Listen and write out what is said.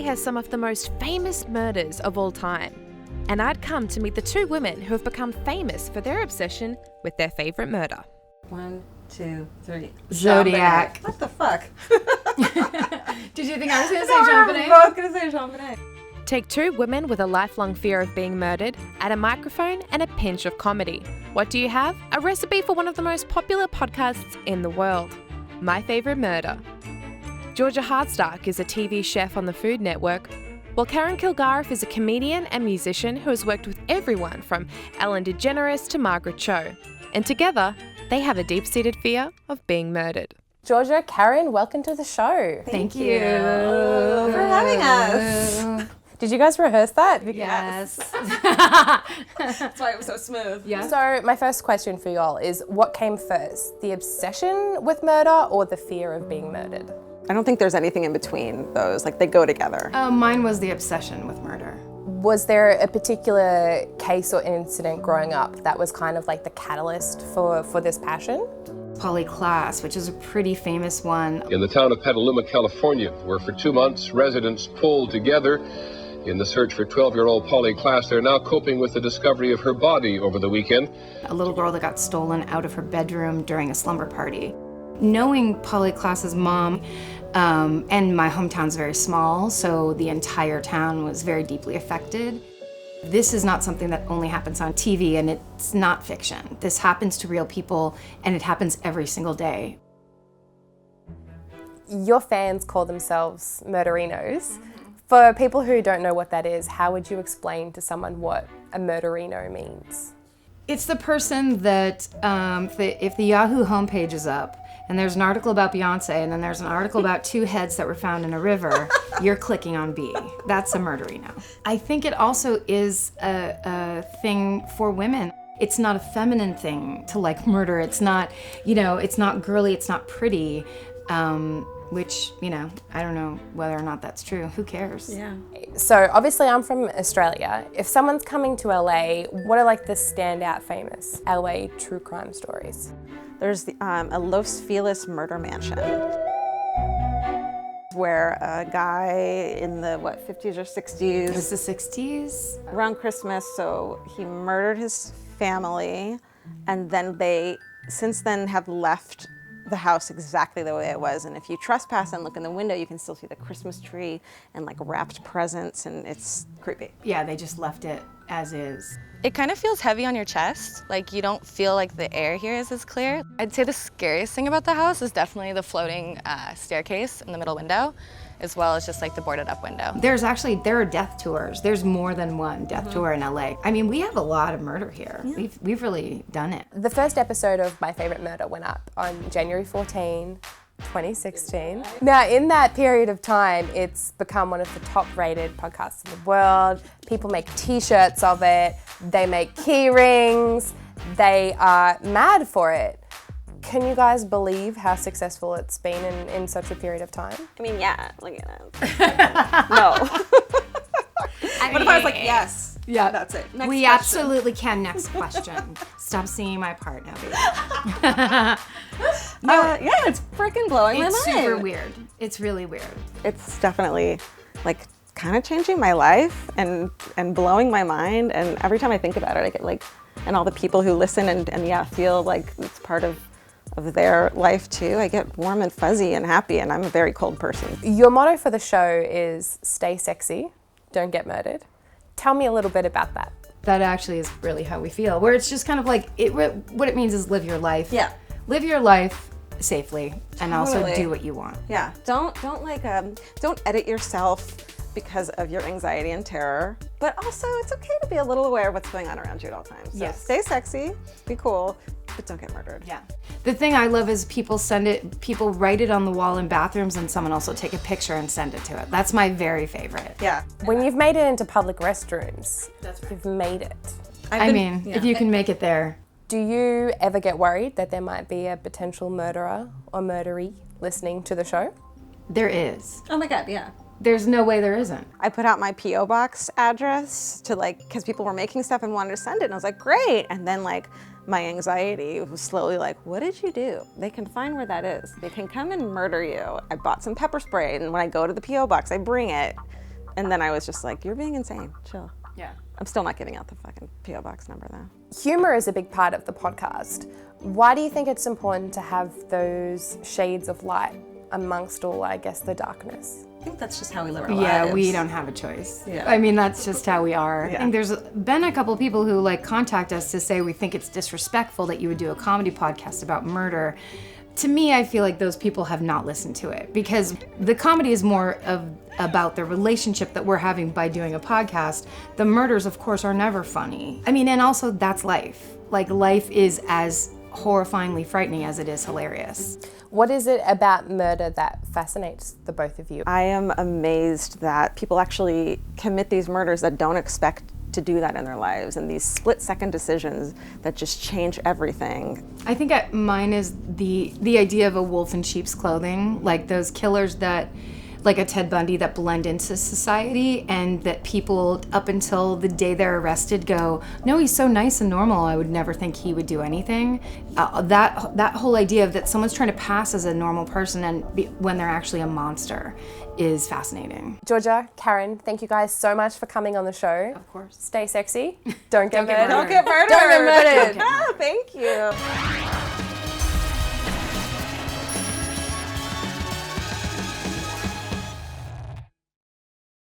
has some of the most famous murders of all time. And I'd come to meet the two women who have become famous for their obsession with their favourite murder. 1, 2, 3. Zodiac. What the fuck? Did you think I was going to say JonBenet? I was going to say JonBenet. Take two women with a lifelong fear of being murdered, add a microphone and a pinch of comedy. What do you have? A recipe for one of the most popular podcasts in the world, My Favourite Murder. Georgia Hardstark is a TV chef on the Food Network, while Karen Kilgariff is a comedian and musician who has worked with everyone from Ellen DeGeneres to Margaret Cho. And together, they have a deep-seated fear of being murdered. Georgia, Karen, welcome to the show. Thank you for having us. Did you guys rehearse that? Yes. That's why it was so smooth. Yeah. So my first question for y'all is, what came first, the obsession with murder or the fear of being murdered? I don't think there's anything in between those. Like, they go together. Mine was the obsession with murder. Was there a particular case or incident growing up that was kind of like the catalyst for this passion? Polly Klaas, which is a pretty famous one. In the town of Petaluma, California, where for 2 months residents pulled together in the search for 12-year-old Polly Klaas. They're now coping with the discovery of her body over the weekend. A little girl that got stolen out of her bedroom during a slumber party. Knowing Polly Klaas's mom, and my hometown's very small, so the entire town was very deeply affected. This is not something that only happens on TV, and it's not fiction. This happens to real people, and it happens every single day. Your fans call themselves murderinos. For people who don't know what that is, how would you explain to someone what a murderino means? It's the person that, if the Yahoo homepage is up, and there's an article about Beyonce, and then there's an article about 2 heads that were found in a river, you're clicking on B. That's a murderino. I think it also is a thing for women. It's not a feminine thing to like murder. It's not, it's not girly, it's not pretty, which, I don't know whether or not that's true. Who cares? Yeah. So obviously I'm from Australia. If someone's coming to LA, what are like the standout famous LA true crime stories? There's a Los Feliz murder mansion where a guy in the, 50s or 60s? It was the 60s? Around Christmas, so he murdered his family, and then they, since then, have left the house exactly the way it was. And if you trespass and look in the window, you can still see the Christmas tree and like wrapped presents, and it's creepy. Yeah, they just left it as is. It kind of feels heavy on your chest. Like, you don't feel like the air here is as clear. I'd say the scariest thing about the house is definitely the floating staircase in the middle window, as well as just like the boarded up window. There are death tours. There's more than one death tour in LA. I mean, we have a lot of murder here. Yeah. We've really done it. The first episode of My Favourite Murder went up on January 14, 2016. Now, in that period of time, it's become one of the top-rated podcasts in the world. People make t-shirts of it. They make key rings. They are mad for it. Can you guys believe how successful it's been in such a period of time? I mean, yeah, look at it. No. What if I was like, yes? Yeah. That's it. Next we question. Absolutely can. Next question. Stop singing my part now, baby. Yeah, it's freaking blowing my mind. It's super weird. It's really weird. It's definitely like kind of changing my life and blowing my mind. And every time I think about it, I get like, and all the people who listen and yeah, feel like it's part of their life too. I get warm and fuzzy and happy, and I'm a very cold person. Your motto for the show is stay sexy, don't get murdered. Tell me a little bit about that. That actually is really how we feel, where it's just kind of like, what it means is live your life. Yeah. Live your life safely and also do what you want. Yeah, don't edit yourself because of your anxiety and terror, but also it's okay to be a little aware of what's going on around you at all times. So yes. Stay sexy, be cool, but don't get murdered. Yeah. The thing I love is people write it on the wall in bathrooms and someone else will take a picture and send it to it. That's my very favorite. Yeah. When you've made it into public restrooms, you've made it. If you can make it there. Do you ever get worried that there might be a potential murderer or murderee listening to the show? There is. Oh my God, yeah. There's no way there isn't. I put out my P.O. box address to because people were making stuff and wanted to send it, and I was like, great. And then my anxiety was slowly like, what did you do? They can find where that is. They can come and murder you. I bought some pepper spray, and when I go to the P.O. box, I bring it. And then I was just like, you're being insane, chill. Yeah. I'm still not giving out the fucking P.O. Box number though. Humor is a big part of the podcast. Why do you think it's important to have those shades of light amongst all, I guess, the darkness? I think that's just how we live our lives. Yeah, we don't have a choice. Yeah. I mean, that's just how we are. Yeah. I think there's been a couple people who like contact us to say we think it's disrespectful that you would do a comedy podcast about murder. To me, I feel like those people have not listened to it because the comedy is more about the relationship that we're having by doing a podcast. The murders, of course, are never funny. I mean, and also that's life. Like, life is as horrifyingly frightening as it is hilarious. What is it about murder that fascinates the both of you? I am amazed that people actually commit these murders that don't expect to do that in their lives, and these split-second decisions that just change everything. I think mine is the idea of a wolf in sheep's clothing, like those killers that, like a Ted Bundy, that blend into society, and that people up until the day they're arrested go, no, he's so nice and normal, I would never think he would do anything. That whole idea of that someone's trying to pass as a normal person and when they're actually a monster is fascinating. Georgia, Karen, thank you guys so much for coming on the show. Of course. Stay sexy. Don't get murdered. Don't get murdered. Don't get murdered. Thank you.